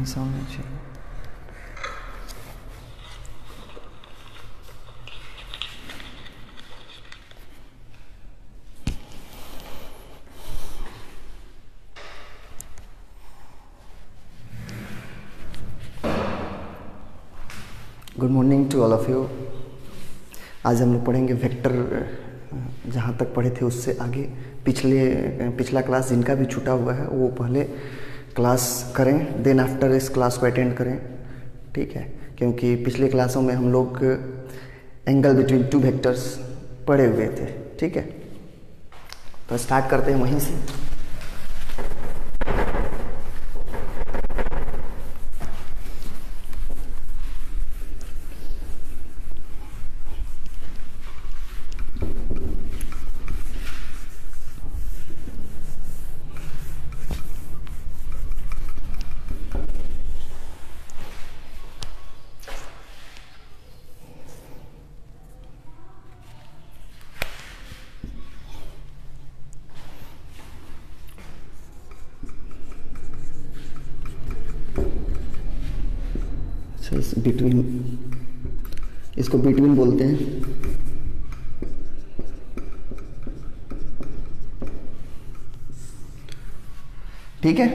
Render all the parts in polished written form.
ऐसा होना चाहिए। Good morning to all of you. आज हम लोग पढ़ेंगे वेक्टर। जहाँ तक पढ़े थे उससे आगे पिछला क्लास जिनका भी छूटा हुआ है वो पहले क्लास करें, देन आफ्टर इस क्लास को अटेंड करें, ठीक है। क्योंकि पिछले क्लासों में हम लोग एंगल बिटवीन टू वेक्टर्स पढ़े हुए थे, ठीक है। तो स्टार्ट करते हैं वहीं से। बिटवीन, इसको बिटवीन बोलते हैं। ठीक है।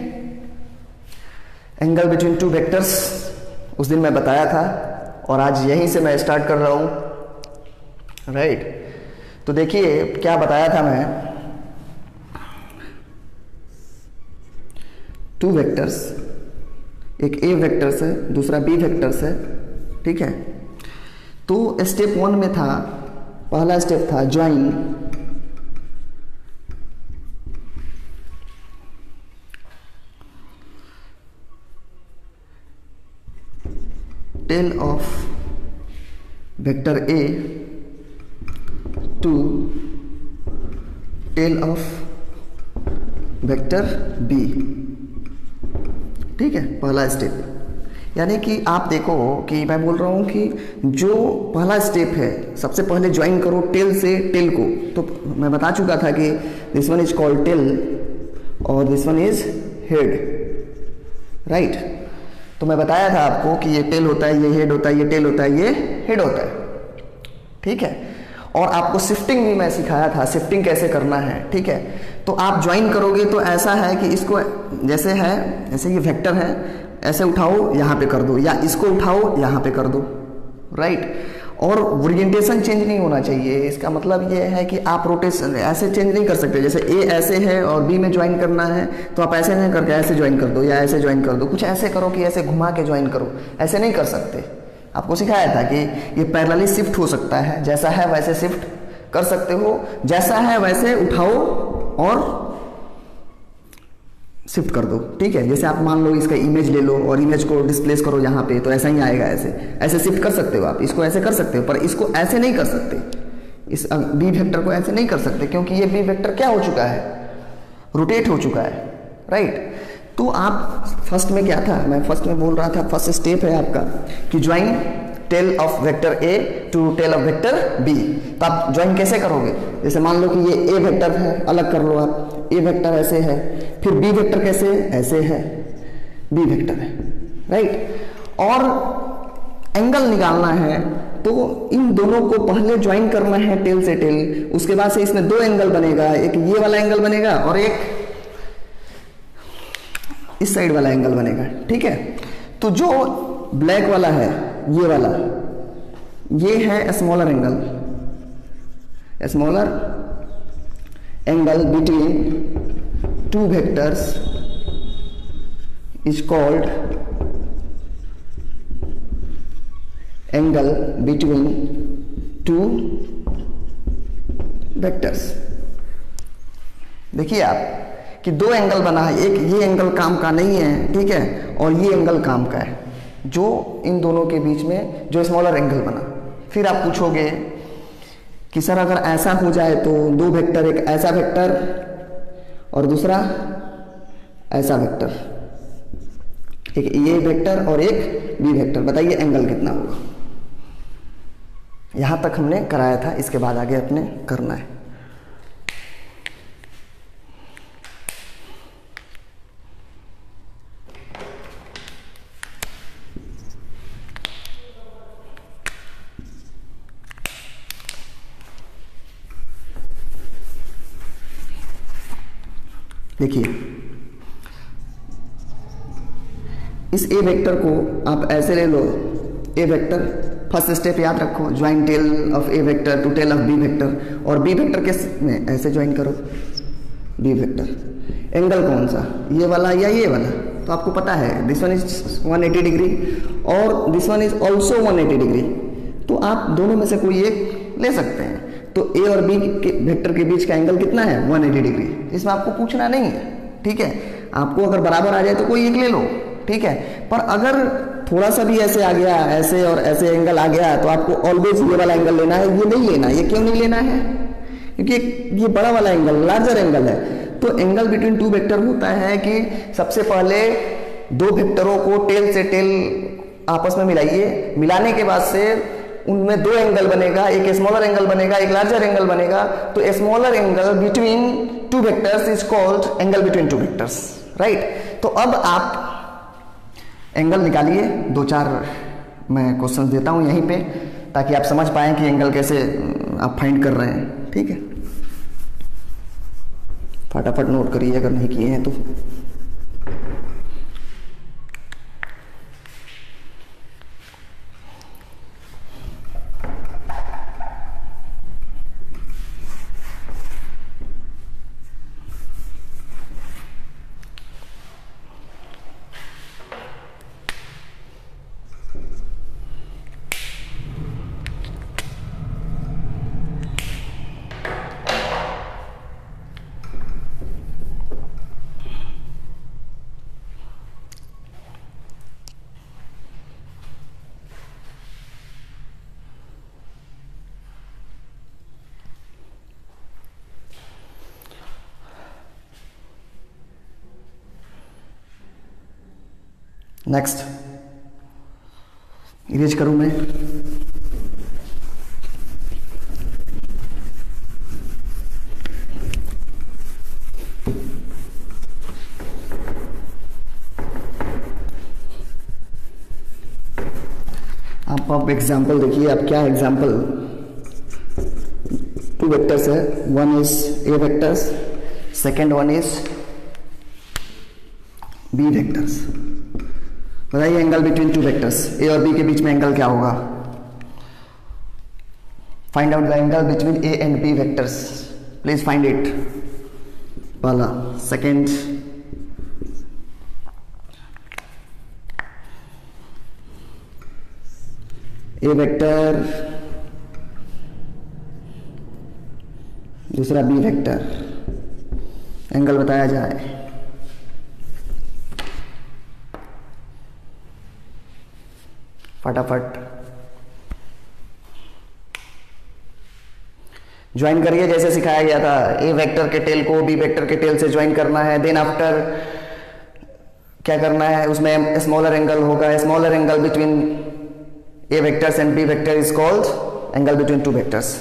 एंगल बिटवीन टू वेक्टर्स उस दिन मैं बताया था और आज यहीं से मैं स्टार्ट कर रहा हूं, राइट। तो देखिए क्या बताया था मैं, टू वेक्टर्स, एक ए वेक्टर्स है, दूसरा बी वेक्टर्स है, ठीक है। तो स्टेप 1 में था, पहला स्टेप था join tail of vector A to tail of vector B, ठीक है, पहला स्टेप। यानी कि आप देखो कि मैं बोल रहा हूं कि जो पहला स्टेप है सबसे पहले ज्वाइन करो टेल से टेल को। तो मैं बता चुका था कि this one is called tail और this one is head, right. तो मैं बताया था आपको कि ये टेल होता है, ये हेड होता है, ये टेल होता है, ये हेड होता है, ठीक है। और आपको शिफ्टिंग भी मैं सिखाया था, शिफ्टिंग कैसे करना है, ठीक है। तो आप ज्वाइन करोगे तो ऐसा है कि इसको जैसे है, जैसे ये वेक्टर है, ऐसे उठाओ यहाँ पे कर दो, या इसको उठाओ यहाँ पे कर दो, राइट। और ओरिएंटेशन चेंज नहीं होना चाहिए। इसका मतलब ये है कि आप रोटेशन ऐसे चेंज नहीं कर सकते। जैसे ए ऐसे है और बी में ज्वाइन करना है तो आप ऐसे नहीं करके ऐसे ज्वाइन कर दो या ऐसे ज्वाइन कर दो, कुछ ऐसे करो कि ऐसे घुमा के ज्वाइन करो, ऐसे नहीं कर सकते। आपको सिखाया था कि ये पैरेलली शिफ्ट हो सकता है, जैसा है वैसे शिफ्ट कर सकते हो, जैसा है वैसे उठाओ और शिफ्ट कर दो, ठीक है। जैसे आप मान लो इसका इमेज ले लो और इमेज को डिस्प्लेस करो यहाँ पे, तो ऐसा ही आएगा, ऐसे ऐसे शिफ्ट कर सकते हो आप। इसको ऐसे कर सकते हो पर इसको ऐसे नहीं कर सकते, इस बी वेक्टर को ऐसे नहीं कर सकते क्योंकि ये बी वेक्टर क्या हो चुका है, रोटेट हो चुका है, राइट। तो आप फर्स्ट में क्या था, मैं फर्स्ट में बोल रहा था, फर्स्ट स्टेप है आपका कि join tail of vector A to tail of vector B. तो आप ज्वाइन कैसे करोगे, जैसे मान लो कि ये ए वेक्टर है, अलग कर लो आप, ए वेक्टर ऐसे है, फिर बी वेक्टर कैसे, ऐसे है, बी वेक्टर है, राइट। और एंगल निकालना है तो इन दोनों को पहले ज्वाइन करना है टेल से टेल, उसके बाद से इसमें दो एंगल बनेगा, एक ये वाला एंगल बनेगा और एक इस साइड वाला एंगल बनेगा, ठीक है। तो जो ब्लैक वाला है, ये वाला, ये है smaller angle, smaller angle between two vectors is called angle between two vectors, देखिए आप कि दो एंगल बना है, एक ये एंगल काम का नहीं है, ठीक है, और ये एंगल काम का है, जो इन दोनों के बीच में जो स्मॉलर एंगल बना। फिर आप पूछोगे कि सर अगर ऐसा हो जाए तो दो वेक्टर, एक ऐसा वेक्टर और दूसरा ऐसा वेक्टर, एक ये वेक्टर और एक बी वेक्टर, बताइए एंगल कितना होगा। यहां तक हमने कराया था, इसके बाद आगे अपने करना है। देखिए इस ए वेक्टर को आप ऐसे ले लो, ए वेक्टर, फर्स्ट स्टेप याद रखो, join tail of A vector to tail of B vector, और बी वेक्टर के में ऐसे ज्वाइन करो बी वेक्टर। एंगल कौन सा, ये वाला या ये वाला, तो आपको पता है दिस वन इज 180 डिग्री और this one is also 180 degree, तो आप दोनों में से कोई एक ले सकते हैं। तो ए और बी के वेक्टर के बीच का एंगल कितना है, 180 डिग्री। इसमें आपको पूछना नहीं है, ठीक है, आपको अगर बराबर आ जाए तो कोई एक ले लो, ठीक है। पर अगर थोड़ा सा भी ऐसे आ गया, ऐसे और ऐसे एंगल आ गया, तो आपको ऑलवेज ये वाला एंगल लेना है, ये नहीं लेना। ये क्यों नहीं लेना है, क्योंकि ये बड़ा वाला एंगल लार्जर एंगल है। तो एंगल बिटवीन टू वेक्टर होता है कि सबसे पहले दो वेक्टरों को टेल से टेल आपस में मिलाइए, मिलाने के बाद से उनमें दो एंगल बनेगा, एक स्मॉलर एंगल बनेगा, एक लार्जर एंगल बनेगा। तो smaller angle between two vectors is called angle between two vectors, right. तो अब आप एंगल निकालिए, दो चार मैं क्वेश्चन देता हूं यहीं पे, ताकि आप समझ पाएं कि एंगल कैसे आप फाइंड कर रहे हैं, ठीक है। फटाफट नोट करिए अगर नहीं किए हैं तो। नेक्स्ट इरेज करूं मैं, आप एग्जाम्पल देखिए। आप क्या एग्जाम्पल, टू वेक्टर्स है, one is A vectors, second one is B vectors. बताइए angle between two vectors, A और बी के बीच में एंगल क्या होगा। Find out the angle between A and B vectors, please find it. पहला, second, A vector, दूसरा B vector, angle बताया जाए। फटाफट ज्वाइन करिए जैसे सिखाया गया था। ए वेक्टर के टेल को बी वेक्टर के टेल से ज्वाइन करना है। देन आफ्टर क्या करना है, उसमें स्मॉलर एंगल होगा। Smaller angle between a vectors and B vector is called angle between two vectors.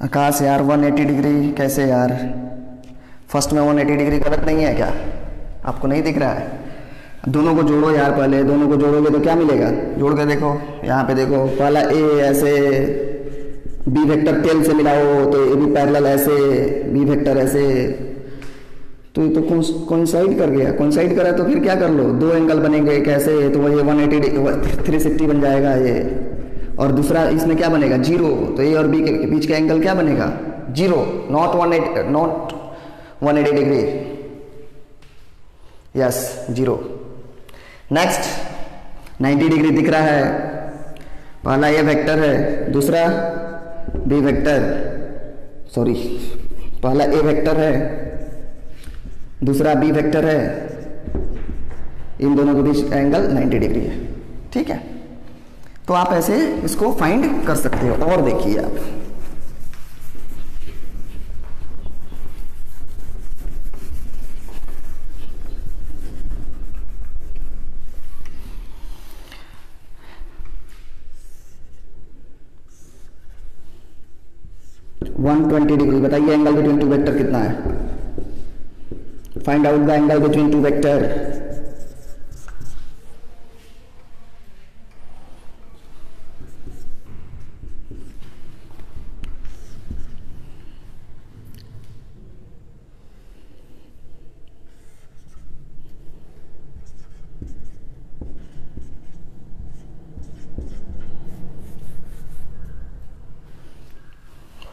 Aakash यार 180 डिग्री कैसे यार, फर्स्ट में 180 डिग्री गलत नहीं है क्या, आपको नहीं दिख रहा है? दोनों को जोड़ो यार, पहले दोनों को जोड़ोगे तो क्या मिलेगा, जोड़ के देखो। यहाँ पे देखो पहला ए ऐसे, बी वेक्टर टेल से मिलाओ तो ए भी पैरेलल ऐसे, बी वेक्टर ऐसे, तो ये तो कोइंसाइड कर गया। कोइंसाइड करा तो फिर क्या कर लो, दो एंगल बनेंगे कैसे, तो ये 180 360 बन जाएगा ये। और दूसरा इसमें क्या बनेगा, जीरो, तो ए और बी के बीच का एंगल क्या बनेगा, zero, not 180 degree, yes zero. Next 90 degree दिख रहा है, पहला ए वेक्टर है, दूसरा बी वेक्टर, सॉरी पहला ए वेक्टर है, दूसरा बी वेक्टर है, इन दोनों के बीच एंगल 90 डिग्री है। ठीक है, तो आप ऐसे इसको फाइंड कर सकते हो। और देखिए आप, वन 120 डिग्री, बताइए एंगल बिटवीन टू वेक्टर कितना है, find out the angle between to vector.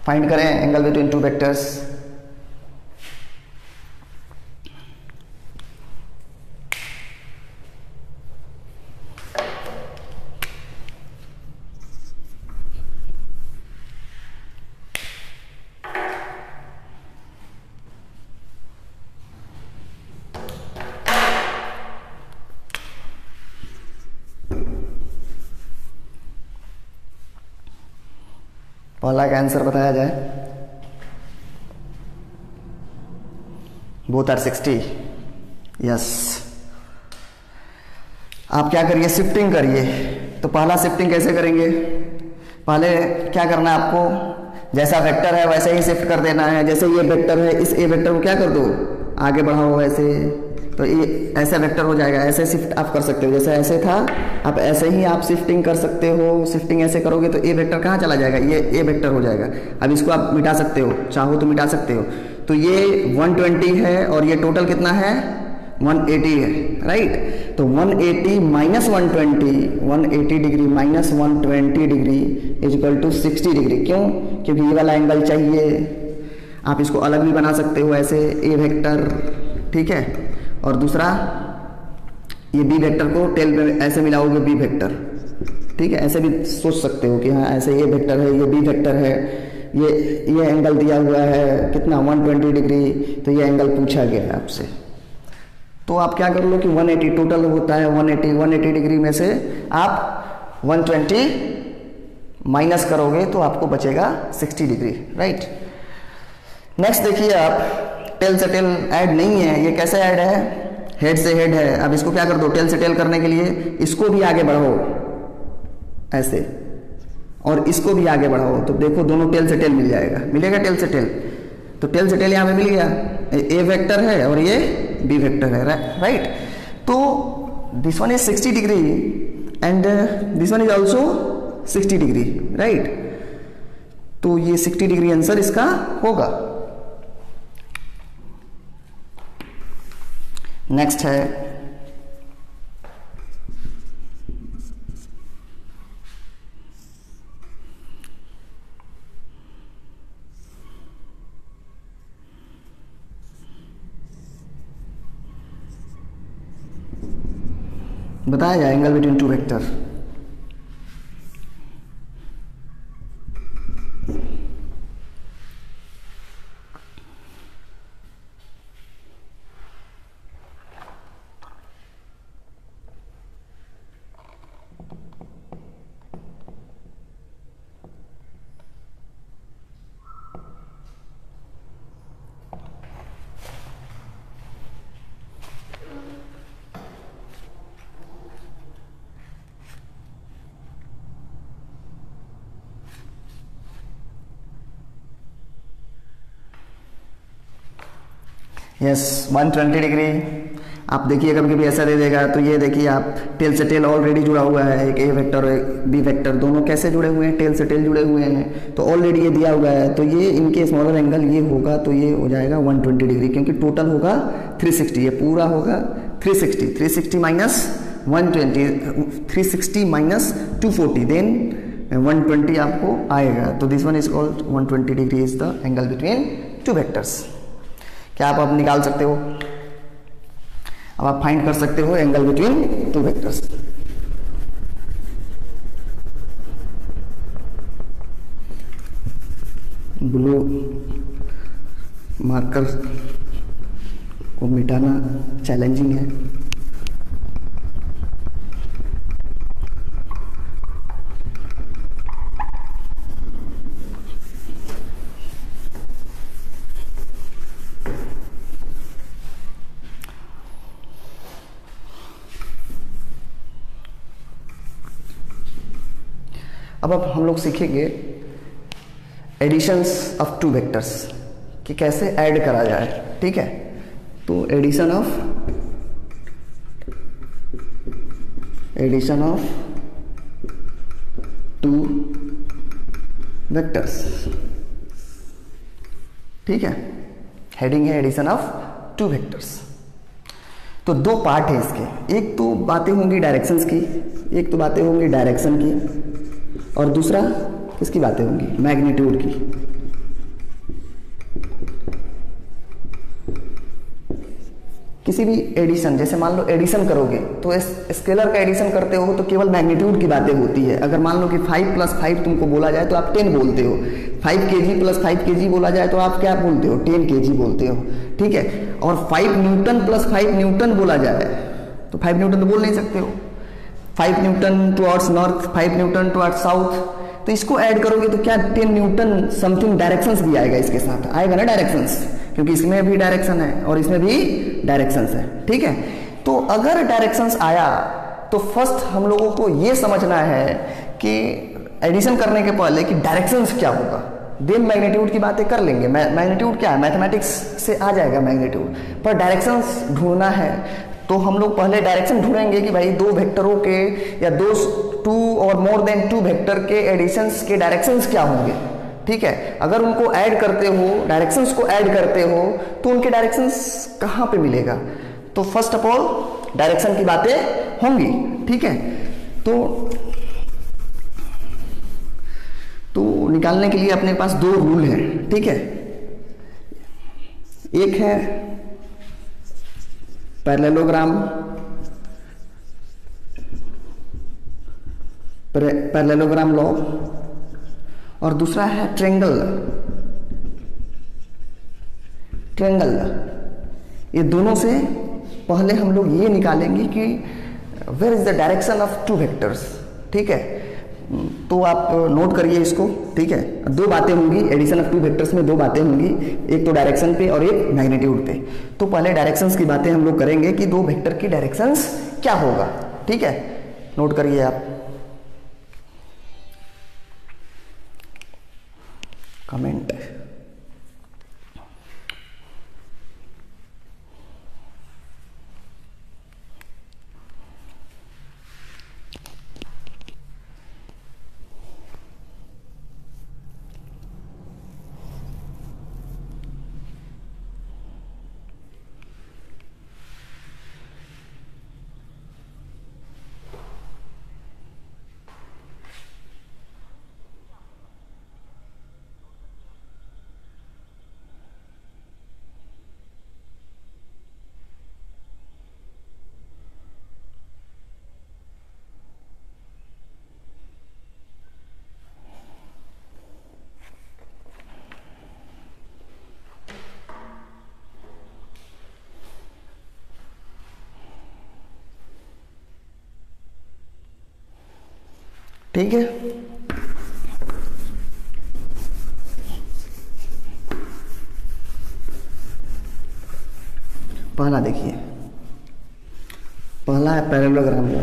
Find करें एंगल बिटवीन टू वेक्टर्स। पहला का आंसर बताया जाए, बोथ आर 60, यस। आप क्या करिए, शिफ्टिंग करिए। तो पहला शिफ्टिंग कैसे करेंगे, पहले क्या करना है आपको, जैसा वेक्टर है वैसे ही शिफ्ट कर देना है। जैसे ये वेक्टर है, इस ए वेक्टर को क्या कर दो, आगे बढ़ाओ ऐसे, तो ये ऐसा वेक्टर हो जाएगा। ऐसे शिफ्ट आप कर सकते हो, जैसे ऐसे था आप ऐसे ही आप शिफ्टिंग कर सकते हो। शिफ्टिंग ऐसे करोगे तो ए वेक्टर कहाँ चला जाएगा, ये ए वेक्टर हो जाएगा। अब इसको आप मिटा सकते हो, चाहो तो मिटा सकते हो। तो ये 120 है और ये टोटल कितना है, 180 है, राइट। तो 180 minus 180 degree minus 120 degree is equal to 60 degree. क्यों, क्योंकि ये वाला एंगल चाहिए। आप इसको अलग भी बना सकते हो ऐसे, ए वेक्टर, ठीक है। और दूसरा ये बी वेक्टर को टेल में ऐसे मिलाओगे, बी वेक्टर, ठीक है। ऐसे भी सोच सकते हो कि हाँ ऐसे ये वेक्टर है, ये बी वेक्टर है, ये एंगल दिया हुआ है कितना 120 डिग्री, तो ये एंगल पूछा गया है आपसे। तो आप क्या कर लो कि 180 टोटल होता है, 180 डिग्री में से आप 120 माइनस करोगे तो आपको बचेगा 60 डिग्री, राइट। नेक्स्ट देखिए आप, टेल से टेल ऐड नहीं है, ये कैसे ऐड है, हेड से हेड है। अब इसको क्या कर दो, टेल से टेल करने के लिए इसको भी आगे बढ़ाओ ऐसे, और इसको भी आगे बढ़ाओ, तो देखो दोनों टेल से टेल मिल जाएगा, मिलेगा टेल से टेल। तो टेल से टेल यहाँ पे मिल गया, ए वेक्टर है और ये बी वेक्टर है, राइट। तो this one is 60 degree and this one is also 60 degree, right. तो ये 60 डिग्री आंसर इसका होगा। नेक्स्ट है बताया जाए angle between to vector. Yes 120 degree आप देखिए कभी कभी ऐसा दे देगा, तो ये देखिए आप टेल से टेल ऑलरेडी जुड़ा हुआ है, एक ए वेक्टर और एक बी वेक्टर दोनों कैसे जुड़े हुए हैं, टेल से टेल जुड़े हुए हैं, तो ऑलरेडी ये दिया हुआ है, तो ये इनके स्मॉलर एंगल ये होगा, तो ये हो जाएगा 120 डिग्री, क्योंकि टोटल होगा 360, ये पूरा होगा 360, 360 माइनस 120, 360 माइनस 240, देन 120 आपको आएगा, तो this one is called 120 degree is the angle between two vectors. क्या आप अब निकाल सकते हो, अब आप फाइंड कर सकते हो angle between two vectors. Blue marker को मिटाना चैलेंजिंग है। अब हम लोग सीखेंगे एडिशंस ऑफ टू वेक्टर्स कि कैसे ऐड करा जाए, ठीक है। तो एडिशन ऑफ टू वेक्टर्स, ठीक है, हेडिंग है एडिशन ऑफ टू वेक्टर्स। तो दो पार्ट है इसके, एक तो बातें होंगी डायरेक्शंस की, एक तो बातें होंगी डायरेक्शन की, और दूसरा किसकी बातें होंगी, मैग्नीट्यूड की। किसी भी एडिशन, जैसे मान लो एडिशन करोगे तो स्केलर का एडिशन करते हो तो केवल मैग्नीट्यूड की बातें होती है। अगर मान लो कि 5 + 5 तुमको बोला जाए तो आप 10 बोलते हो, 5 kg + 5 kg बोला जाए तो आप क्या बोलते हो, 10 kg बोलते हो, ठीक है। और 5 न्यूटन + 5 न्यूटन बोला जाए तो 5 न्यूटन तो बोल नहीं सकते हो, 5 Newton towards north, 5 Newton towards south, तो इसको ऐड करोगे तो क्या 10 न्यूटन समथिंग डायरेक्शंस भी आएगा, इसके साथ आएगा ना डायरेक्शंस, क्योंकि इसमें भी डायरेक्शन है और इसमें भी डायरेक्शंस है, ठीक है। तो अगर डायरेक्शंस आया तो फर्स्ट हम लोगों को ये समझना है कि एडिशन करने के पहले कि डायरेक्शंस क्या होगा, देन मैग्नीट्यूड की बातें कर लेंगे। मैग्नीट्यूड क्या है, मैथमेटिक्स से आ जाएगा मैग्नीट्यूड, पर डायरेक्शंस ढूंढना है तो हम लोग पहले डायरेक्शन ढूंढेंगे कि भाई दो वेक्टरों के या टू और मोर देन टू वेक्टर के एडिशंस के डायरेक्शंस क्या होंगे, ठीक है। अगर उनको ऐड करते हो, डायरेक्शंस को ऐड करते हो तो उनके डायरेक्शंस कहाँ पे मिलेगा, तो फर्स्ट ऑफ ऑल डायरेक्शन की बातें होंगी, ठीक है। तो निकालने के लिए अपने पास दो रूल हैं, ठीक है। एक है पैरेललोग्राम लॉ और दूसरा है ट्रायंगल। ये दोनों से पहले हम लोग ये निकालेंगे कि where is the direction of two vectors, ठीक है। तो आप नोट करिए इसको, ठीक है। दो बातें होंगी एडिशन ऑफ टू वेक्टर्स में, दो बातें होंगी, एक तो डायरेक्शन पे और एक मैग्नीट्यूड पे। तो पहले डायरेक्शंस की बातें हम लोग करेंगे कि दो वेक्टर की डायरेक्शंस क्या होगा, ठीक है। नोट करिए आप, कमेंट। ठीक है। पहला देखिए, पहला है parallelogram law.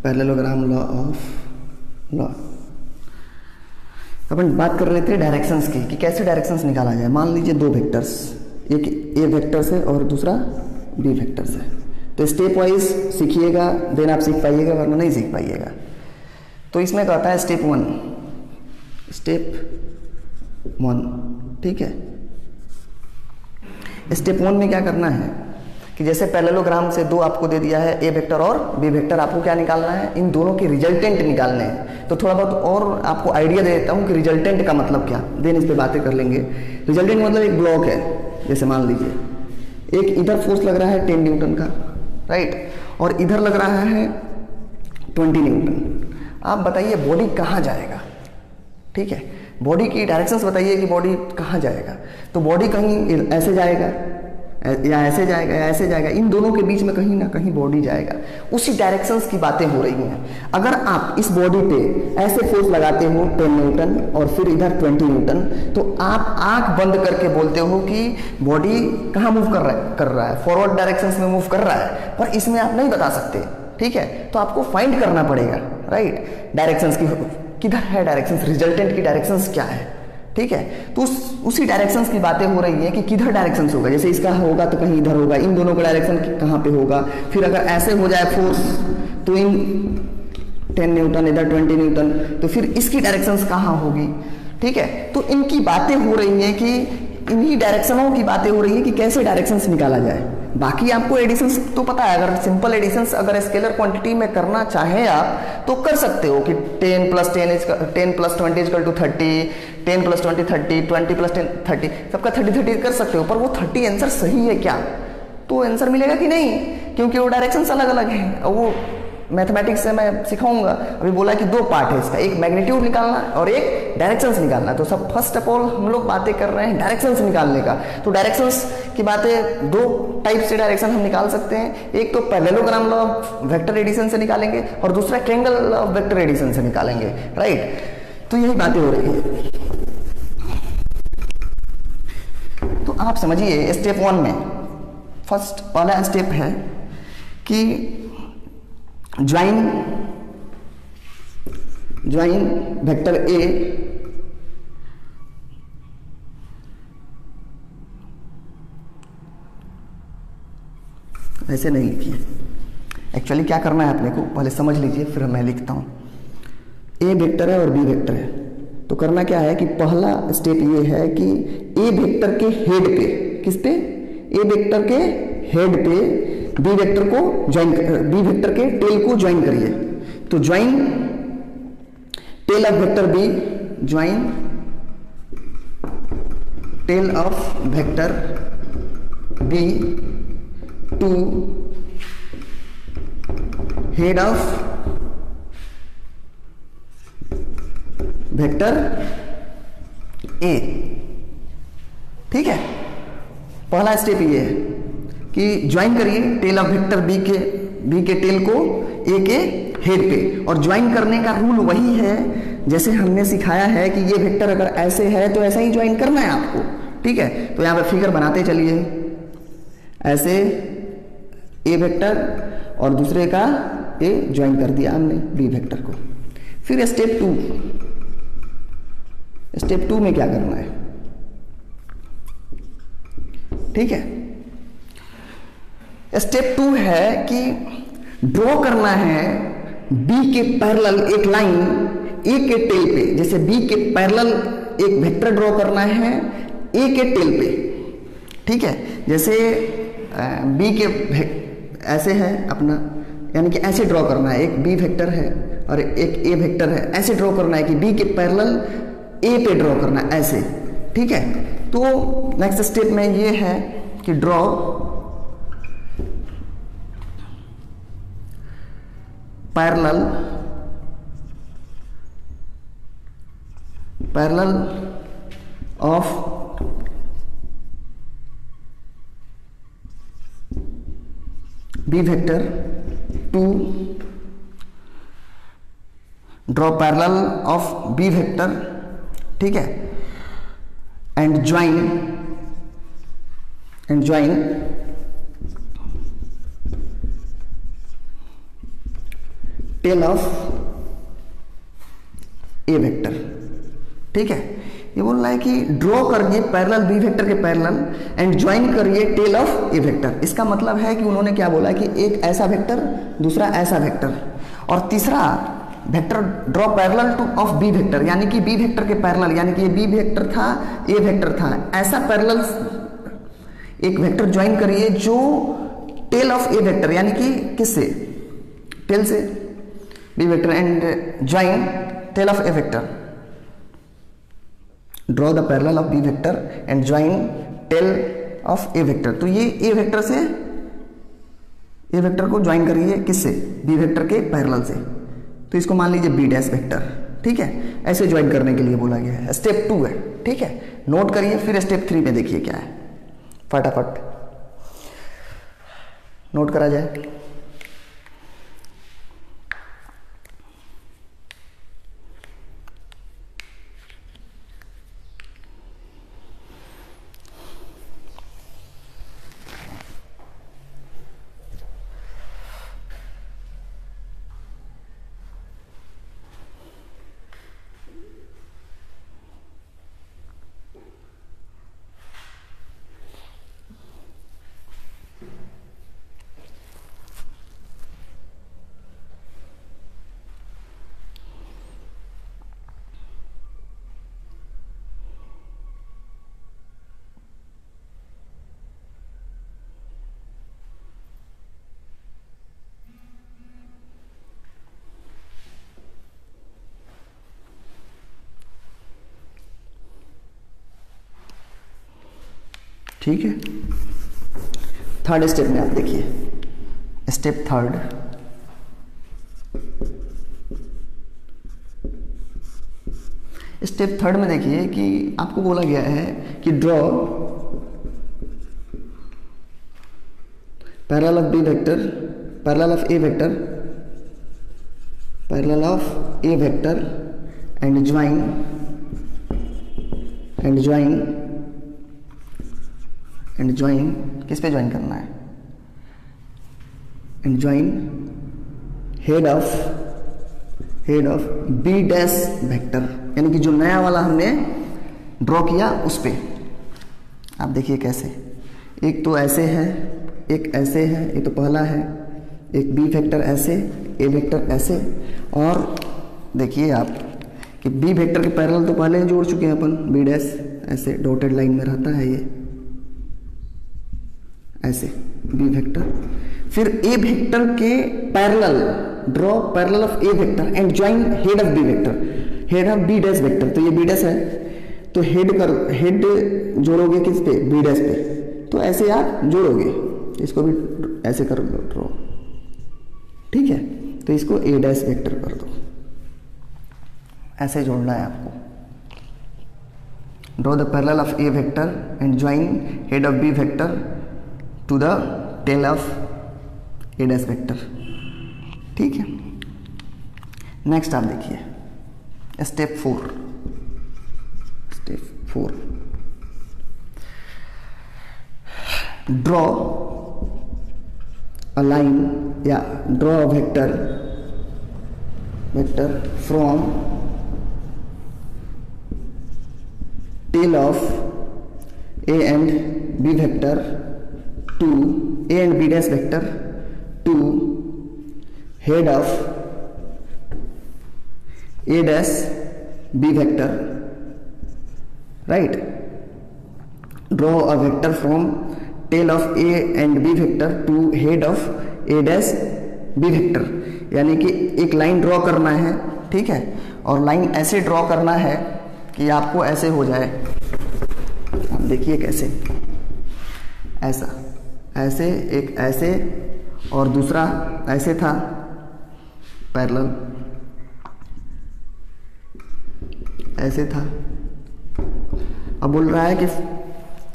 Parallelogram law of law. अपन बात कर रहे थे डायरेक्शंस की कि कैसे डायरेक्शंस निकाला जाए। मान लीजिए दो वेक्टर्स, एक ए वेक्टर से और दूसरा बी वेक्टर से, तो स्टेप वाइज सीखिएगा, देन आप सीख पाइएगा, वरना नहीं सीख पाइएगा। तो इसमें कहता है स्टेप वन, ठीक है। स्टेप वन में क्या करना है कि जैसे पैरेललोग्राम से दो आपको दे दिया है, ए वेक्टर और बी वेक्टर, आपको क्या निकालना है, इन दोनों के रिजल्टेंट निकालने हैं। तो थोड़ा बहुत और आपको आइडिया दे देता हूँ कि रिजल्टेंट का मतलब क्या, देन इस पर बातें कर लेंगे। रिजल्टेंट मतलब एक ब्लॉक है, जैसे मान लीजिए एक इधर फोर्स लग रहा है 10 न्यूटन का, राइट, और इधर लग रहा है 20 न्यूटन। आप बताइए बॉडी कहाँ जाएगा, ठीक है, बॉडी की डायरेक्शंस बताइए कि बॉडी कहाँ जाएगा। तो बॉडी कहीं ऐसे जाएगा या ऐसे जाएगा या ऐसे जाएगा, इन दोनों के बीच में कहीं ना कहीं बॉडी जाएगा। उसी डायरेक्शंस की बातें हो रही हैं। अगर आप इस बॉडी पे ऐसे फोर्स लगाते हो 10 न्यूटन और फिर इधर 20 न्यूटन, तो आप आंख बंद करके बोलते हो कि बॉडी कहाँ मूव कर रहा है, फॉरवर्ड डायरेक्शंस में मूव कर रहा है, पर इसमें आप नहीं बता सकते, ठीक है। तो आपको फाइंड करना पड़ेगा, राइट, डायरेक्शंस की किधर है डायरेक्शंस, रिजल्टेंट की डायरेक्शंस क्या है, ठीक है। तो उसी डायरेक्शंस की बातें हो रही है कि किधर डायरेक्शंस होगा। जैसे इसका होगा तो कहीं इधर होगा, इन दोनों का डायरेक्शन कहाँ पे होगा। फिर अगर ऐसे हो जाए फोर्स तो इन 10 न्यूटन इधर 20 न्यूटन, तो फिर इसकी डायरेक्शंस कहाँ होगी, ठीक है। तो इनकी बातें हो रही हैं कि इन्हीं डायरेक्शनों की बातें हो रही है कि कैसे डायरेक्शंस निकाला जाए। बाकी आपको एडिशंस तो पता है, अगर सिंपल एडिशंस अगर स्केलर क्वांटिटी में करना चाहें आप तो कर सकते हो कि 10 + 20 = 30, 10 + 20 30, 20 + 10 30, सबका 30 कर सकते हो। पर वो 30 आंसर सही है क्या, तो आंसर मिलेगा कि नहीं, क्योंकि वो डायरेक्शंस अलग अलग हैं। और वो मैथमेटिक्स से मैं सिखाऊंगा। अभी बोला कि दो पार्ट है इसका, एक मैग्नीट्यूड निकालना और एक डायरेक्शंस निकालना। तो सब फर्स्ट ऑफ ऑल हम लोग बातें कर रहे हैं डायरेक्शंस निकालने का। तो डायरेक्शंस की बातें, दो टाइप से डायरेक्शन हम निकाल सकते हैं। एक तो parallelogram law of vector addition से निकालेंगे और दूसरा triangle law of vector addition से निकालेंगे, राइट। तो यही बातें हो रही है। तो आप समझिए स्टेप 1 में फर्स्ट पहला स्टेप है कि ज्वाइन वेक्टर ए ऐसे नहीं लिखिए। एक्चुअली क्या करना है अपने को पहले समझ लीजिए, फिर मैं लिखता हूं। ए वेक्टर है और बी वेक्टर है, तो करना क्या है कि पहला स्टेप ये है कि ए वेक्टर के हेड पे, किस पे, ए वेक्टर के हेड पे बी वेक्टर को ज्वाइन, बी वेक्टर के टेल को ज्वाइन करिए। तो join tail of vector B, join tail of vector B to head of vector A, ठीक है। पहला स्टेप ये है कि ज्वाइन करिए टेल ऑफ वेक्टर बी के टेल को ए के हेड पे। और ज्वाइन करने का रूल वही है जैसे हमने सिखाया है कि ये वेक्टर अगर ऐसे है तो ऐसा ही ज्वाइन करना है आपको, ठीक है। तो यहां पे फिगर बनाते चलिए, ऐसे ए वेक्टर और दूसरे का ए ज्वाइन कर दिया हमने बी वेक्टर को। फिर स्टेप 2 में क्या करना है, ठीक है। स्टेप 2 है कि ड्रॉ करना है बी के पैरेलल एक लाइन ए के टेल पे। जैसे बी के पैरेलल एक वेक्टर ड्रॉ करना है ए के टेल पे, ठीक है। जैसे बी के ऐसे है अपना, यानी कि ऐसे ड्रॉ करना है, एक बी वेक्टर है और एक ए वेक्टर है, ऐसे ड्रॉ करना है कि बी के पैरेलल ए पे ड्रॉ करना है ऐसे, ठीक है। तो नेक्स्ट स्टेप में ये है कि draw parallel of B vector to draw parallel of B vector, ठीक है, and join tail of A vector, ठीक है, ये बोल रहा है कि ड्रॉ करिए पैरेलल बी वेक्टर के पैरेलल एंड ज्वाइन करिए टेल ऑफ ए वेक्टर। इसका मतलब है कि उन्होंने क्या बोला कि एक ऐसा वेक्टर, दूसरा ऐसा वेक्टर, और तीसरा vector draw parallel to of B vector, यानी कि बी वेक्टर के पैरेलल, यानी कि ये बी वेक्टर था, ए वेक्टर था, ऐसा पैरेलल एक वेक्टर ज्वाइन करिए जो टेल ऑफ ए वेक्टर, यानी कि किससे, टेल से B vector, and join tail of A vector. Draw the parallel of B vector and join tail of A vector. तो ये ए वेक्टर से ए वेक्टर को ज्वाइन करिए किससे, बी वेक्टर के पैरेलल से। तो इसको मान लीजिए बी डैश वेक्टर, ठीक है, ऐसे ज्वाइन करने के लिए बोला गया है। स्टेप 2 है, ठीक है, नोट करिए। फिर स्टेप 3 में देखिए क्या है, फटाफट नोट करा जाए। ठीक है, थर्ड स्टेप में आप देखिए, स्टेप थर्ड, स्टेप थर्ड में देखिए कि आपको बोला गया है कि draw parallel of B vector, parallel of A vector, parallel of A vector and join and join किस पे ज्वाइन करना है, and join head of B dash vector, यानी कि जो नया वाला हमने ड्रॉ किया उस पे। आप देखिए कैसे, एक तो ऐसे है, एक ऐसे है, ये तो पहला है, एक बी वेक्टर ऐसे, ए वेक्टर ऐसे, और देखिए आप कि बी वेक्टर के पैरेलल तो पहले जोड़ चुके हैं अपन, बी डैश ऐसे डॉटेड लाइन में रहता है ये ऐसे बी वेक्टर, फिर ए वेक्टर के parallel draw parallel of A vector and join head of B vector, head of B dash vector. तो ये बी डैश है, तो हेड जोड़ोगे किस पे, बी डैश पे, तो ऐसे आप जोड़ोगे, इसको भी ऐसे कर दो ड्रॉ, ठीक है, तो इसको ए डैश वेक्टर कर दो, ऐसे जोड़ना है आपको। Draw the parallel of A vector and join head of B vector to the tail of A dash vector, ठीक है। नेक्स्ट आप देखिए स्टेप 4, ड्रॉ अ लाइन या draw a vector from tail of A and B vector to a and b dash vector to head of a dash b vector, right? Draw a vector from tail of a and b vector to head of a dash b vector, यानी कि एक line draw करना है, ठीक है, और line ऐसे draw करना है कि आपको ऐसे हो जाए। आप देखिए कैसे, ऐसा ऐसे, एक ऐसे और दूसरा ऐसे था पैरेलल, ऐसे था। अब बोल रहा है कि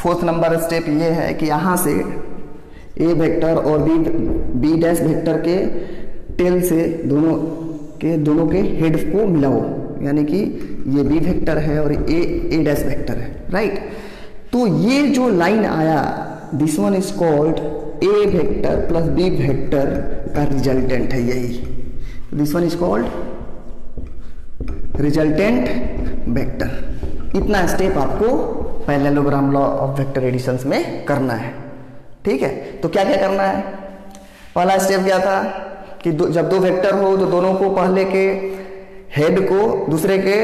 4th नंबर स्टेप ये है कि यहाँ से ए वेक्टर और बी डैश वेक्टर के टेल से दोनों के हेड को मिलाओ, यानी कि ये बी वेक्टर है और ए डैश वेक्टर है, राइट। तो ये जो लाइन आया, this one is called A vector plus B vector का रिजल्टेंट है यही, this one is called resultant vector. इतना स्टेप आपको parallelogram law of vector additions में करना है। ठीक है, तो क्या क्या करना है? पहला स्टेप क्या था कि जब दो वेक्टर हो तो दोनों को पहले के हेड को दूसरे के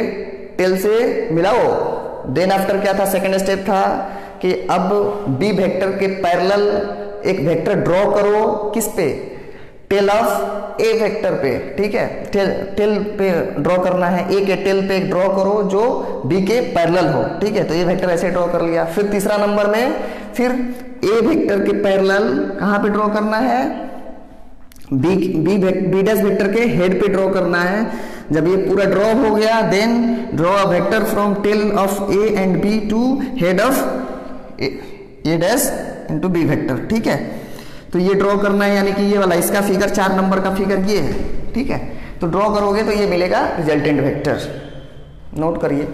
टेल से मिलाओ। देन आफ्टर क्या था? सेकंड स्टेप था कि अब बी वेक्टर के पैरेलल एक वेक्टर ड्रॉ करो। किस पे? टेल ऑफ ए वेक्टर पे। ठीक है, टेल पे ड्रॉ करना है, ए के टेल पे ड्रॉ करो जो बी के पैरेलल हो। ठीक है, तो ये वेक्टर ऐसे ड्रॉ कर लिया। फिर तीसरा नंबर में फिर ए वेक्टर के पैरेलल कहाँ पे ड्रॉ करना है? बी डैश वेक्टर के हेड पे ड्रॉ करना है। जब ये पूरा ड्रॉ हो गया then draw a vector from tail of A and B to head of A dash into B vector. ठीक है, तो ये ड्रॉ करना है, यानी कि ये वाला इसका फिगर 4 नंबर का फिगर ये है। ठीक है, तो ड्रॉ करोगे तो ये मिलेगा रिजल्टेंट वेक्टर। नोट करिए।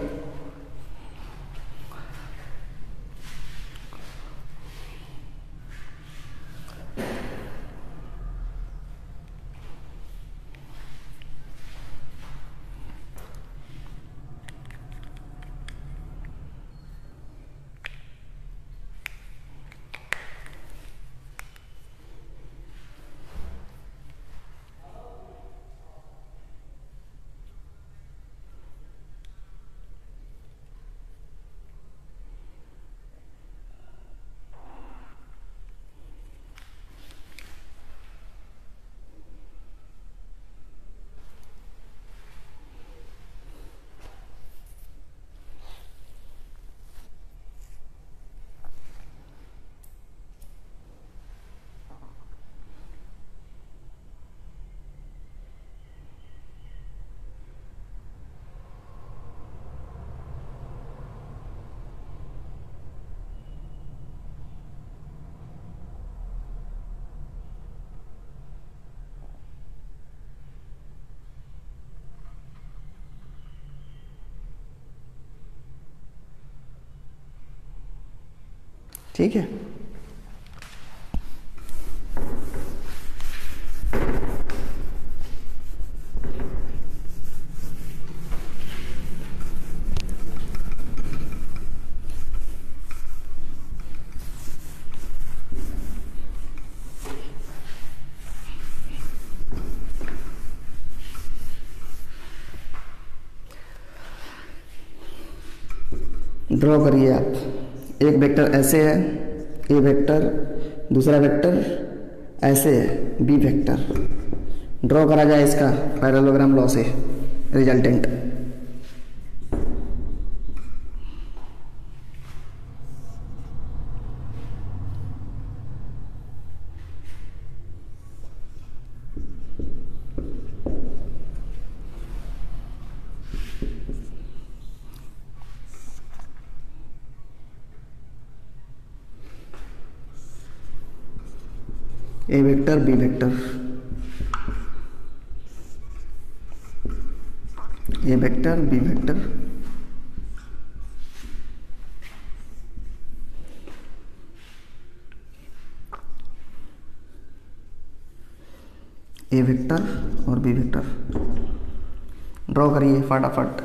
ठीक है, ड्रॉ करिए आप। एक वेक्टर ऐसे है ए वेक्टर, दूसरा वेक्टर ऐसे है बी वेक्टर। ड्रॉ करा जाए इसका पैरेललोग्राम लॉ से रिजल्टेंट। ए वेक्टर बी वेक्टर, ए वेक्टर बी वेक्टर, ए वेक्टर और बी वेक्टर। ड्रॉ करिए फटाफट।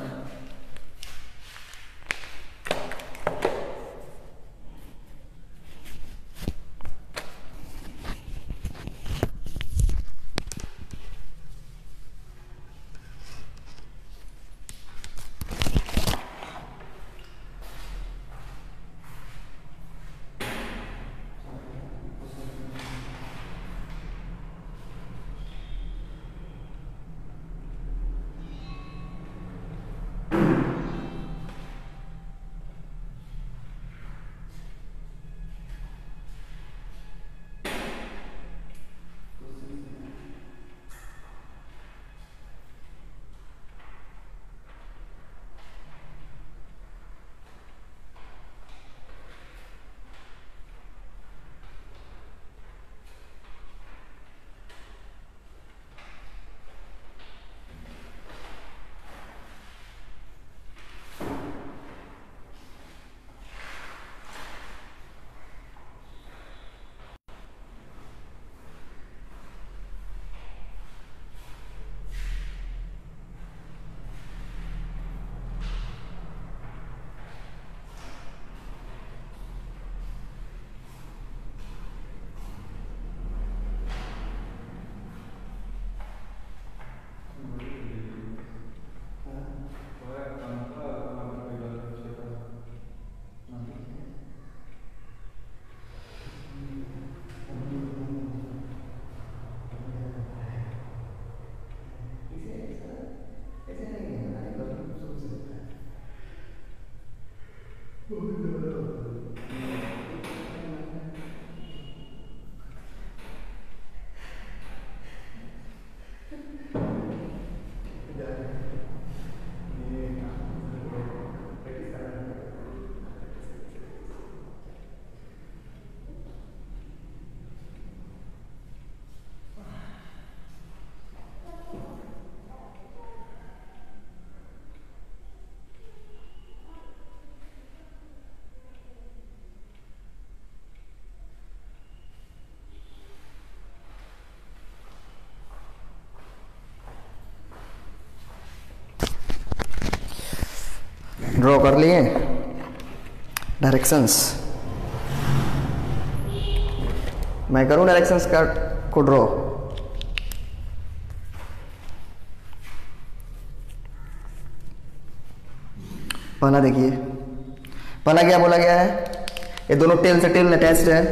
ड्रॉ कर लिए डायरेक्शंस। मैं करूं डायरेक्शंस का को ड्रॉ। पहला देखिए, पहला क्या बोला गया है, ये दोनों टेल से टेल अटैच्ड है।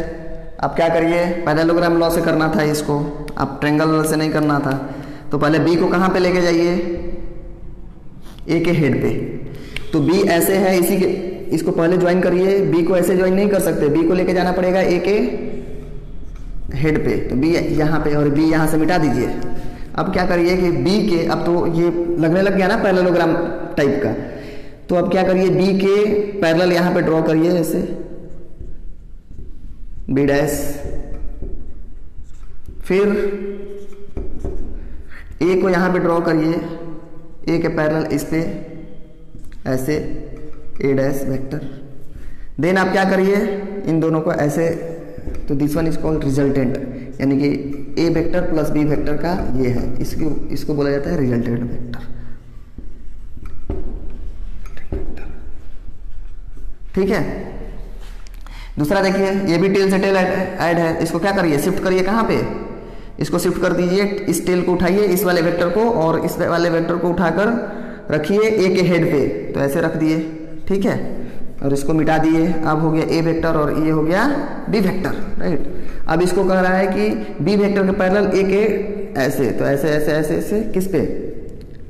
अब क्या करिए, पैरेललोग्राम लॉ से करना था इसको, अब ट्रायंगल से नहीं करना था। तो पहले बी को कहाँ पे लेके जाइए, ए के हेड पे। तो बी ऐसे है, इसी के इसको पहले ज्वाइन करिए। बी को ऐसे ज्वाइन नहीं कर सकते, बी को लेके जाना पड़ेगा ए के हेड पे। तो बी यहाँ पे और बी यहाँ से मिटा दीजिए। अब क्या करिए कि बी के, अब तो ये लगने लग गया ना पैरेललोग्राम टाइप का। तो अब क्या करिए, बी के पैरेलल यहाँ पे ड्रॉ करिए ऐसे, बी डैश। फिर ए को यहाँ पे ड्रॉ करिए, ए के पैरेलल इस पे ऐसे ए डैश वेक्टर। देन आप क्या करिए, इन दोनों को ऐसे, तो this one is called resultant, यानी कि ए वेक्टर प्लस बी वेक्टर का ये है, इसको बोला जाता है रिजल्टेंट वेक्टर। ठीक है। दूसरा देखिए, ये भी टेल से टेल ऐड है। इसको क्या करिए, शिफ्ट करिए कहाँ पे, इसको शिफ्ट कर दीजिए। इस टेल को उठाइए, इस वाले वेक्टर को, और इस वाले वेक्टर को उठाकर रखिए ए के हेड पे, तो ऐसे रख दिए। ठीक है, और इसको मिटा दिए। अब हो गया ए वेक्टर और ये हो गया बी वेक्टर, राइट। अब इसको कह रहा है कि बी वेक्टर के पैरेलल ए के ऐसे, तो ऐसे ऐसे ऐसे ऐसे किस पे,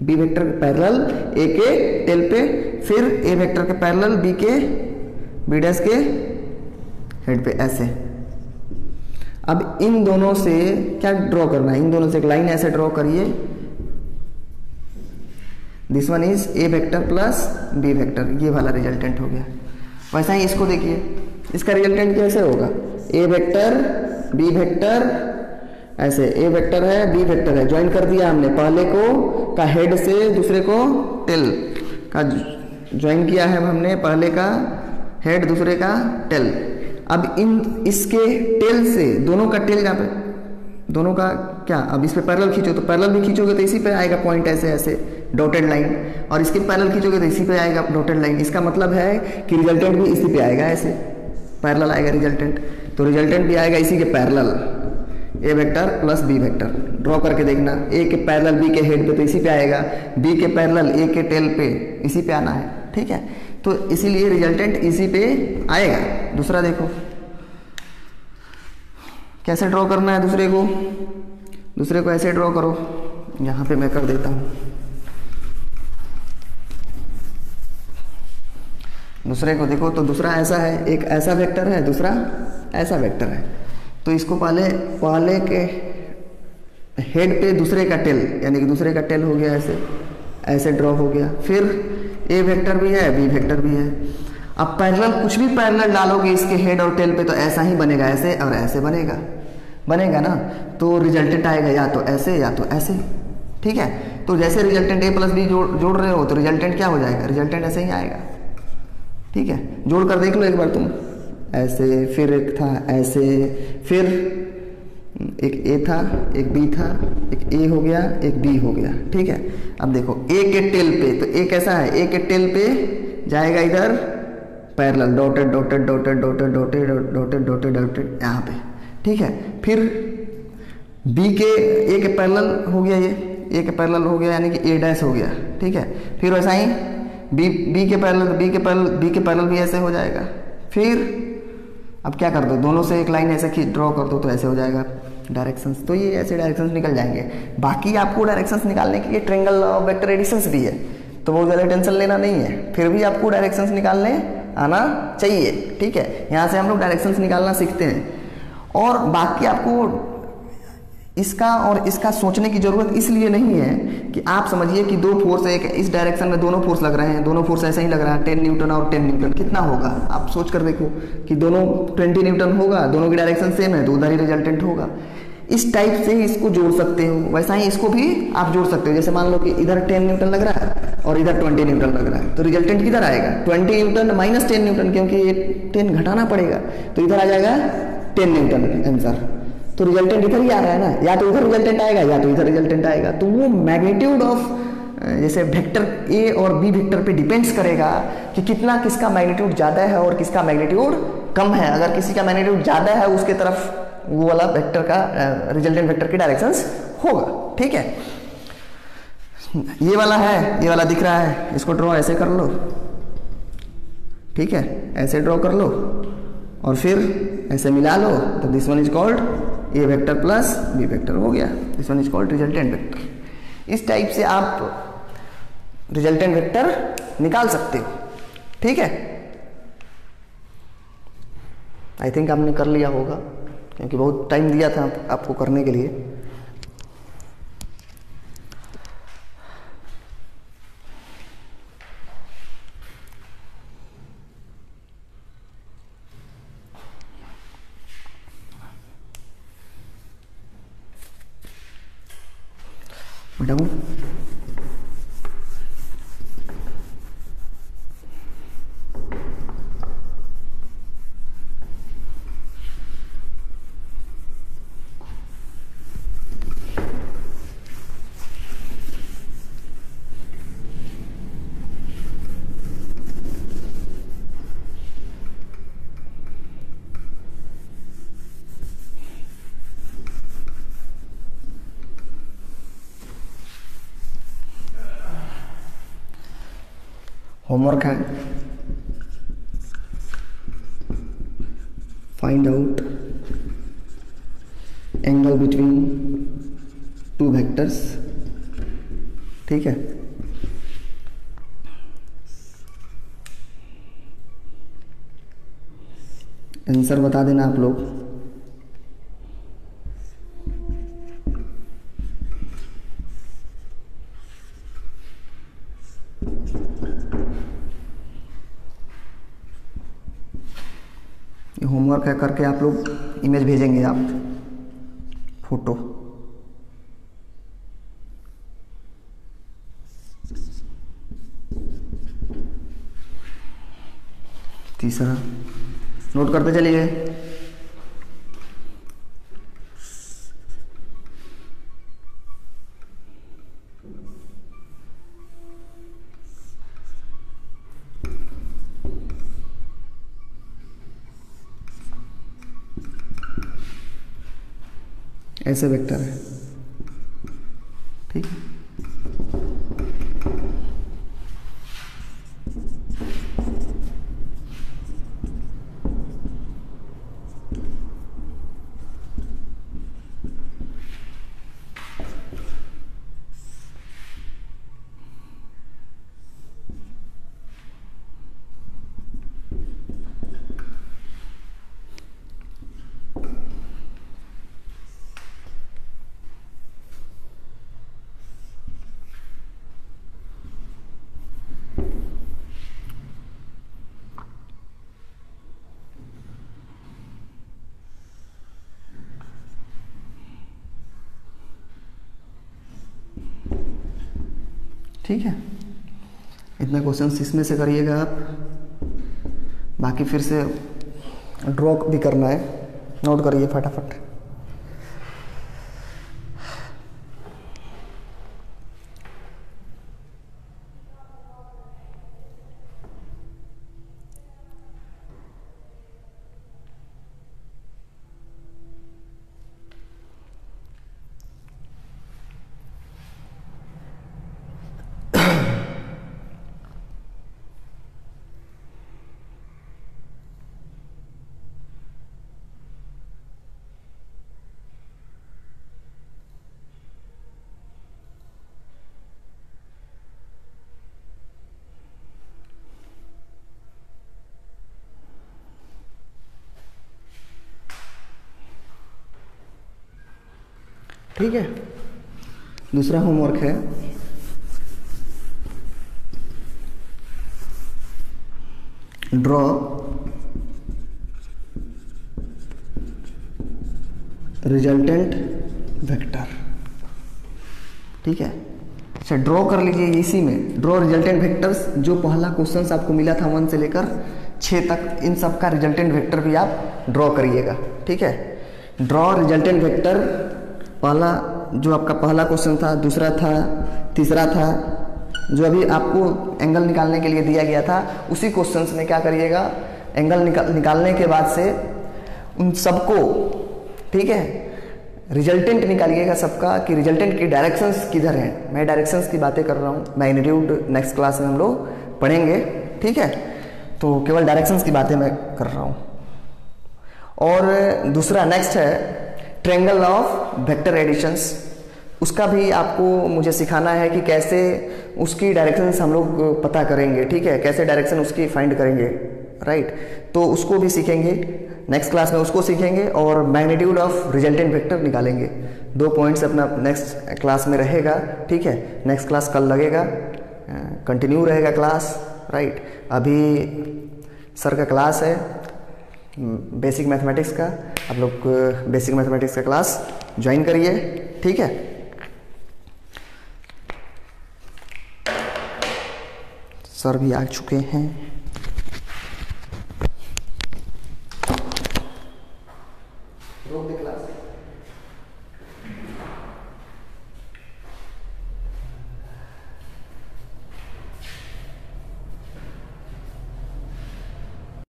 बी वेक्टर के पैरेलल ए के टेल पे, फिर ए वेक्टर के पैरेलल बी के बी डैश के हेड पे ऐसे। अब इन दोनों से क्या ड्रॉ करना है, इन दोनों से एक लाइन ऐसे ड्रॉ करिए। This one is A vector plus B vector, ये वाला रिजल्टेंट हो गया। वैसा ही इसको देखिए, इसका रिजल्टेंट कैसे होगा, ए वेक्टर बी वेक्टर ऐसे, ए वेक्टर है बी वेक्टर है, ज्वाइन कर दिया हमने, पहले को का हेड से दूसरे को टेल का ज्वाइन किया है हमने, पहले का हेड दूसरे का टेल। अब इन इसके टेल से दोनों का टेल यहाँ पे, दोनों का क्या, अब इस पे पैरेलल खींचो, तो पैरेलल भी खींचोगे तो इसी पे आएगा पॉइंट ऐसे ऐसे डॉटेड लाइन, और इसके पैरेलल खींचोगे तो इसी पे आएगा डॉटेड लाइन। इसका मतलब है कि रिजल्टेंट भी इसी पे आएगा, ऐसे पैरेलल आएगा रिजल्टेंट। तो रिजल्टेंट भी आएगा इसी के parallel, a vector plus B vector. Draw करके देखना, ए के पैरेलल बी के हेड पे तो इसी पे आएगा, बी के पैरेलल ए के टेल पे इसी पे आना है। ठीक है, तो इसीलिए रिजल्टेंट इसी पे आएगा। दूसरा देखो कैसे ड्रॉ करना है दूसरे को, दूसरे को ऐसे ड्रॉ करो, यहाँ पे मैं कर देता हूँ। दूसरे को देखो, तो दूसरा ऐसा है, एक ऐसा वेक्टर है, दूसरा ऐसा वेक्टर है। तो इसको पहले के हेड पे दूसरे का टेल, यानी कि दूसरे का टेल हो गया ऐसे, ऐसे ड्रॉ हो गया। फिर ए वेक्टर भी है बी वेक्टर भी है। अब पैरेलल, कुछ भी पैरेलल डालोगे इसके हेड और टेल पे तो ऐसा ही बनेगा, ऐसे और ऐसे बनेगा ना। तो रिजल्टेंट आएगा या तो ऐसे या तो ऐसे। ठीक है, तो जैसे रिजल्टेंट ए प्लस बी जोड़ रहे हो तो रिजल्टेंट क्या हो जाएगा, रिजल्टेंट ऐसे ही आएगा। ठीक है, जोड़ कर देख लो एक बार तुम, ऐसे, फिर एक था ऐसे, फिर एक ए था, एक बी था, एक ए हो गया, एक बी हो गया। ठीक है, अब देखो ए के टेल पे, तो ए कैसा है, ए के टेल पे जाएगा इधर parallel, dotted dotted dotted dotted dotted dotted dotted dotted यहाँ पे। ठीक है, फिर बी के ए के पैरेलल हो गया, ये ए के पैरेलल हो गया, यानी कि ए डैश हो गया। ठीक है, फिर वैसा ही बी के पैरेलल भी ऐसे हो जाएगा। फिर अब क्या कर दो, दोनों से एक लाइन ऐसे ड्रॉ कर दो तो ऐसे हो जाएगा डायरेक्शंस। तो ये ऐसे डायरेक्शंस निकल जाएंगे। बाकी आपको डायरेक्शंस निकालने के लिए ट्रायंगल ऑफ वेक्टर एडिशंस भी है, तो बहुत ज़्यादा टेंशन लेना नहीं है। फिर भी आपको डायरेक्शंस निकालने आना चाहिए। ठीक है, यहाँ से हम लोग डायरेक्शंस निकालना सीखते हैं। और बाकी आपको इसका और इसका सोचने की जरूरत इसलिए नहीं है कि आप समझिए कि दो फोर्स, एक इस डायरेक्शन में दोनों फोर्स लग रहे हैं, दोनों फोर्स ऐसे ही लग रहा है, 10 न्यूटन और 10 न्यूटन कितना होगा, आप सोच कर देखो कि दोनों 20 न्यूटन होगा, दोनों की डायरेक्शन सेम है तो उधर ही रिजल्टेंट होगा। इस टाइप से ही इसको जोड़ सकते हो, वैसा ही इसको भी आप जोड़ सकते हो। जैसे मान लो कि इधर 10 न्यूटन लग रहा है और इधर 20 न्यूटन लग रहा है, तो रिजल्टेंट किधर आएगा, 20 न्यूटन माइनस 10 न्यूटन, क्योंकि ये 10 घटाना पड़ेगा, तो इधर आ जाएगा 10 न्यूटन आंसर। तो रिजल्टेंट इधर ही आ रहा है ना, या तो इधर रिजल्टेंट आएगा या तो इधर रिजल्टेंट आएगा। तो वो मैग्नीट्यूड ऑफ जैसे वेक्टर ए और बी वेक्टर पे डिपेंड्स करेगा कि कितना किसका मैग्नीट्यूड ज़्यादा है और किसका मैग्नीट्यूड कम है। अगर किसी का मैग्नीट्यूड ज़्यादा है उसके तरफ वो वाला वेक्टर का रिजल्टेंट वेक्टर की डायरेक्शंस होगा। ठीक है, ये वाला है, ये वाला दिख रहा है, इसको ड्रॉ ऐसे कर लो। ठीक है, ऐसे ड्रॉ कर लो और फिर ऐसे मिला लो, तो this one is called A vector plus B vector हो गया। This one is called resultant vector. इस टाइप से आप रिजल्टेंट वेक्टर निकाल सकते हो। ठीक है, आई थिंक आपने कर लिया होगा क्योंकि बहुत टाइम दिया था आपको करने के लिए। बताऊं होमवर्क है, find out angle between two vectors. ठीक है, आंसर बता देना आप लोग। होमवर्क है, करके आप लोग इमेज भेजेंगे आप, फोटो। तीसरा नोट करते चलिए। ऐसे वेक्टर है। ठीक है, ठीक है, इतना क्वेश्चन इसमें से करिएगा आप। बाकी फिर से ड्रॉ भी करना है, नोट करिए फटाफट। ठीक है, दूसरा होमवर्क है ड्रॉ रिजल्टेंट वेक्टर। ठीक है, अच्छा ड्रॉ कर लीजिए इसी में, ड्रॉ रिजल्टेंट वेक्टर्स। जो पहला क्वेश्चन आपको मिला था 1 से लेकर 6 तक, इन सब का रिजल्टेंट वेक्टर भी आप ड्रॉ करिएगा। ठीक है, ड्रॉ रिजल्टेंट वेक्टर, पहला जो आपका पहला क्वेश्चन था, दूसरा था, तीसरा था, जो अभी आपको एंगल निकालने के लिए दिया गया था, उसी क्वेश्चंस में क्या करिएगा, एंगल निकालने के बाद से उन सबको, ठीक है, रिजल्टेंट निकालिएगा सबका कि रिजल्टेंट की डायरेक्शंस किधर हैं। मैं डायरेक्शंस की बातें कर रहा हूँ, मैग्नीट्यूड नेक्स्ट क्लास में हम लोग पढ़ेंगे, ठीक है, तो केवल डायरेक्शंस की बातें मैं कर रहा हूँ। और दूसरा नेक्स्ट है ट्रायंगल ऑफ वेक्टर एडिशंस, उसका भी आपको मुझे सिखाना है कि कैसे उसकी डायरेक्शंस हम लोग पता करेंगे, ठीक है, कैसे डायरेक्शन उसकी फाइंड करेंगे, राइट। तो उसको भी सीखेंगे नेक्स्ट क्लास में, उसको सीखेंगे और मैग्नीट्यूड ऑफ रिजल्टेंट वेक्टर निकालेंगे। 2 पॉइंट्स अपना नेक्स्ट क्लास में रहेगा, ठीक है। नेक्स्ट क्लास कल लगेगा, कंटिन्यू रहेगा क्लास, राइट। अभी सर का क्लास है बेसिक मैथमेटिक्स का, आप लोग बेसिक मैथमेटिक्स का क्लास ज्वाइन करिए, ठीक है। सर भी आ चुके हैं। रोक दे क्लास।